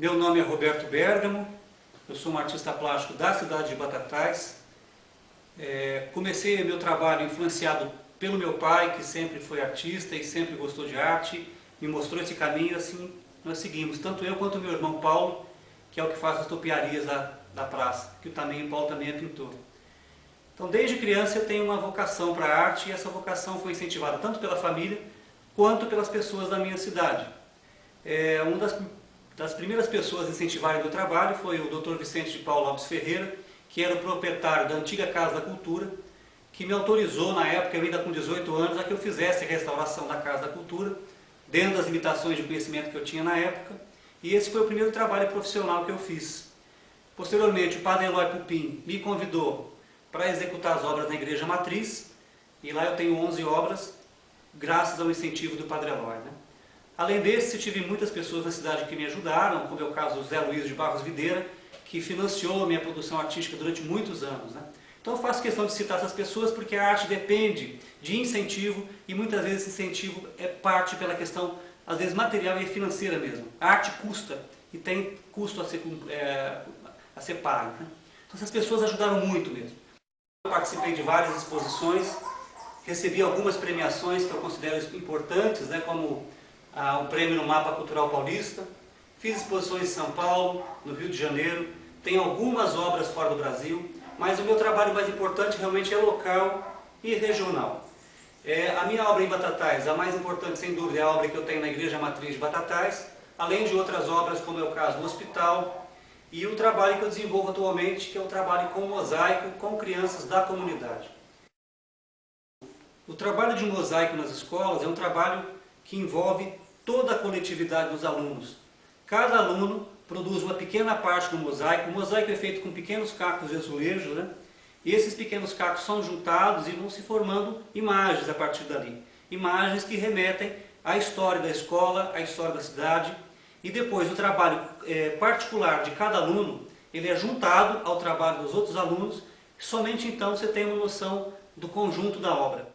Meu nome é Roberto Bergamo, eu sou um artista plástico da cidade de Batatais. Comecei meu trabalho influenciado pelo meu pai, que sempre foi artista e sempre gostou de arte, me mostrou esse caminho, assim nós seguimos, tanto eu quanto meu irmão Paulo, que é o que faz as topiarias da praça, que o Paulo também é pintor. Então, desde criança eu tenho uma vocação para a arte e essa vocação foi incentivada tanto pela família quanto pelas pessoas da minha cidade. Uma das primeiras pessoas a incentivarem o meu trabalho foi o Dr. Vicente de Paulo Lopes Ferreira, que era o proprietário da antiga Casa da Cultura, que me autorizou na época, eu ainda com 18 anos, a que eu fizesse a restauração da Casa da Cultura, dentro das limitações de conhecimento que eu tinha na época, e esse foi o primeiro trabalho profissional que eu fiz. Posteriormente, o padre Eloy Pupim me convidou para executar as obras na Igreja Matriz, e lá eu tenho 11 obras, graças ao incentivo do padre Eloy, né? Além desse, tive muitas pessoas na cidade que me ajudaram, como é o caso do Zé Luiz de Barros Videira, que financiou a minha produção artística durante muitos anos, né? Então eu faço questão de citar essas pessoas porque a arte depende de incentivo e muitas vezes esse incentivo é parte pela questão, às vezes material e financeira mesmo. A arte custa e tem custo a ser pago, né? Então essas pessoas ajudaram muito mesmo. Eu participei de várias exposições, recebi algumas premiações que eu considero importantes, né, como o prêmio no Mapa Cultural Paulista, fiz exposições em São Paulo, no Rio de Janeiro, tenho algumas obras fora do Brasil, mas o meu trabalho mais importante realmente é local e regional. A minha obra em Batatais, a mais importante sem dúvida é a obra que eu tenho na Igreja Matriz de Batatais, além de outras obras como é o caso do hospital e o trabalho que eu desenvolvo atualmente, que é o trabalho com mosaico com crianças da comunidade. O trabalho de mosaico nas escolas é um trabalho que envolve toda a coletividade dos alunos. Cada aluno produz uma pequena parte do mosaico. O mosaico é feito com pequenos cacos de azulejo, né? E esses pequenos cacos são juntados e vão se formando imagens a partir dali. Imagens que remetem à história da escola, à história da cidade. E depois o trabalho particular de cada aluno, ele é juntado ao trabalho dos outros alunos. Somente então você tem uma noção do conjunto da obra.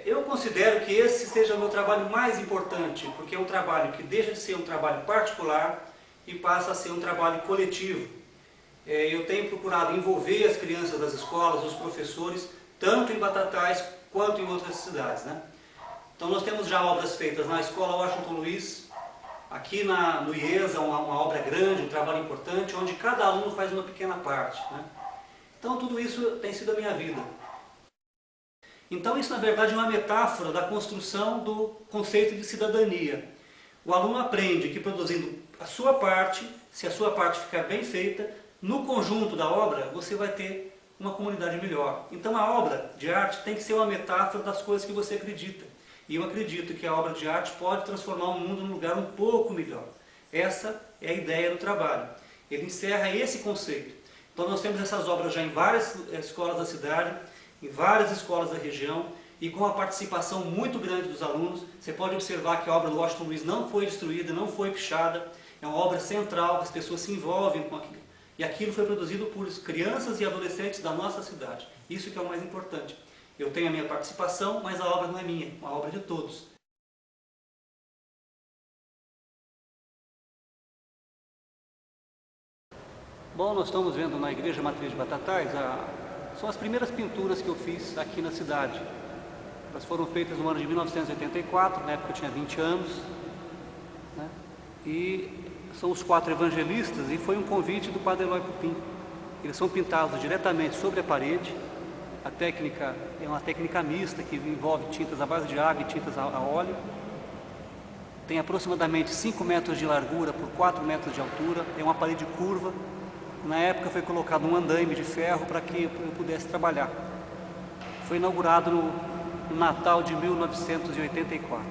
Eu considero que esse seja o meu trabalho mais importante, porque é um trabalho que deixa de ser um trabalho particular e passa a ser um trabalho coletivo. Eu tenho procurado envolver as crianças das escolas, os professores, tanto em Batatais quanto em outras cidades, né? Então nós temos já obras feitas na Escola Washington Luiz, aqui no IESA, uma obra grande, um trabalho importante, onde cada aluno faz uma pequena parte, né? Então tudo isso tem sido a minha vida. Então isso na verdade é uma metáfora da construção do conceito de cidadania. O aluno aprende que produzindo a sua parte, se a sua parte ficar bem feita, no conjunto da obra você vai ter uma comunidade melhor. Então a obra de arte tem que ser uma metáfora das coisas que você acredita. E eu acredito que a obra de arte pode transformar o mundo num lugar um pouco melhor. Essa é a ideia do trabalho. Ele encerra esse conceito. Então nós temos essas obras já em várias escolas da cidade, em várias escolas da região, e com a participação muito grande dos alunos. Você pode observar que a obra do Washington Luiz não foi destruída, não foi pichada, é uma obra central, as pessoas se envolvem com aquilo. E aquilo foi produzido por crianças e adolescentes da nossa cidade. Isso que é o mais importante. Eu tenho a minha participação, mas a obra não é minha, é uma obra de todos. Bom, nós estamos vendo na Igreja Matriz de Batatais, são as primeiras pinturas que eu fiz aqui na cidade. Elas foram feitas no ano de 1984, na época eu tinha 20 anos, né? E são os 4 evangelistas e foi um convite do padre Eloy Pupim. Eles são pintados diretamente sobre a parede. A técnica é uma técnica mista que envolve tintas à base de água e tintas a óleo. Tem aproximadamente 5 metros de largura por 4 metros de altura, é uma parede curva. Na época foi colocado um andaime de ferro para que eu pudesse trabalhar. Foi inaugurado no Natal de 1984.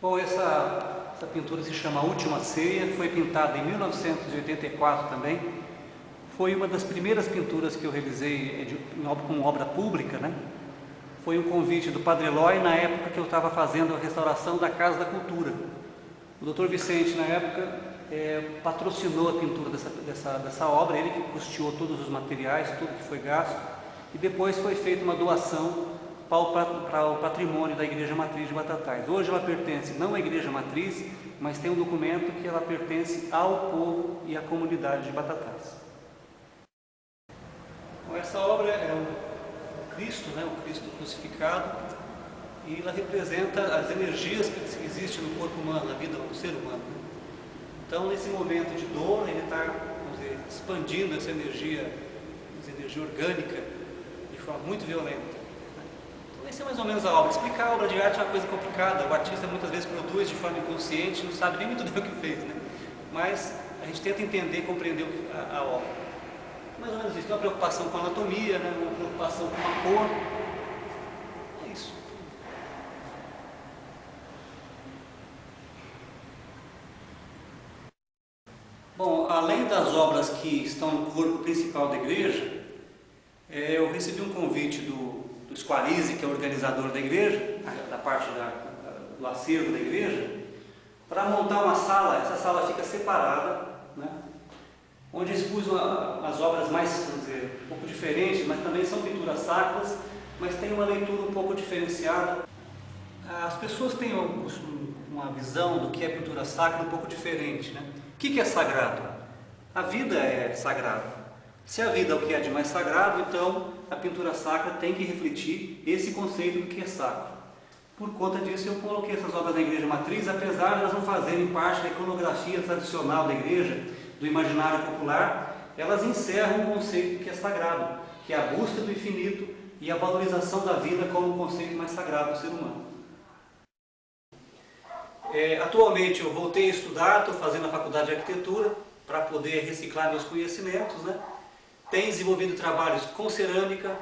Bom, essa pintura se chama A Última Ceia, foi pintada em 1984 também. Foi uma das primeiras pinturas que eu realizei como obra pública, né? Foi um convite do Padre Eloy na época que eu estava fazendo a restauração da Casa da Cultura. O Dr. Vicente, na época, patrocinou a pintura dessa obra, ele que custeou todos os materiais, tudo que foi gasto, e depois foi feita uma doação para o patrimônio da Igreja Matriz de Batatais. Hoje ela pertence não à Igreja Matriz, mas tem um documento que ela pertence ao povo e à comunidade de Batatais. Bom, essa obra é o Cristo, né, o Cristo crucificado, e ela representa as energias que existem no corpo humano, na vida do ser humano. Então, nesse momento de dor, ele está, vamos dizer, expandindo essa energia orgânica de forma muito violenta. Então, essa é mais ou menos a obra. Explicar a obra de arte é uma coisa complicada. O artista muitas vezes produz de forma inconsciente, não sabe nem muito bem o que fez, né? Mas a gente tenta entender, compreender a obra. Mais ou menos isso. Tem uma preocupação com a anatomia, né? Uma preocupação com a cor. É isso. Bom, além das obras que estão no corpo principal da igreja, eu recebi um convite do Squarize, que é o organizador da igreja, da parte do acervo da igreja, para montar uma sala. Essa sala fica separada, né, onde expus as obras mais, vamos dizer, um pouco diferentes, mas também são pinturas sacras, mas tem uma leitura um pouco diferenciada. As pessoas têm uma visão do que é pintura sacra um pouco diferente, né? O que é sagrado? A vida é sagrada. Se a vida é o que é de mais sagrado, então a pintura sacra tem que refletir esse conceito do que é sacro. Por conta disso, eu coloquei essas obras na Igreja Matriz, apesar de elas não fazerem parte da iconografia tradicional da igreja, do imaginário popular, elas encerram um conceito que é sagrado, que é a busca do infinito e a valorização da vida como o conceito mais sagrado do ser humano. Atualmente eu voltei a estudar, estou fazendo a faculdade de arquitetura para poder reciclar meus conhecimentos, né? Tenho desenvolvido trabalhos com cerâmica,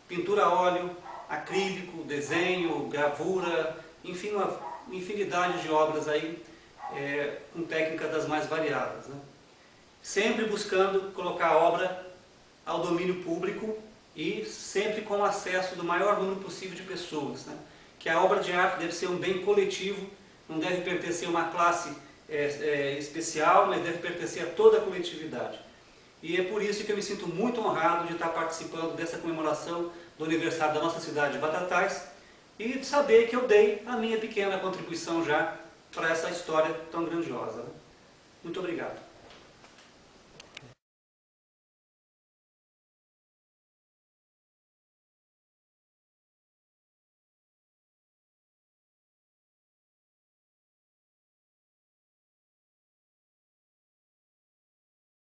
pintura a óleo, acrílico, desenho, gravura, enfim, uma infinidade de obras aí, com técnicas das mais variadas, né? Sempre buscando colocar a obra ao domínio público e sempre com acesso do maior número possível de pessoas, né? Que a obra de arte deve ser um bem coletivo, não deve pertencer a uma classe especial, mas deve pertencer a toda a coletividade. E é por isso que eu me sinto muito honrado de estar participando dessa comemoração do aniversário da nossa cidade de Batatais e de saber que eu dei a minha pequena contribuição já para essa história tão grandiosa. Muito obrigado.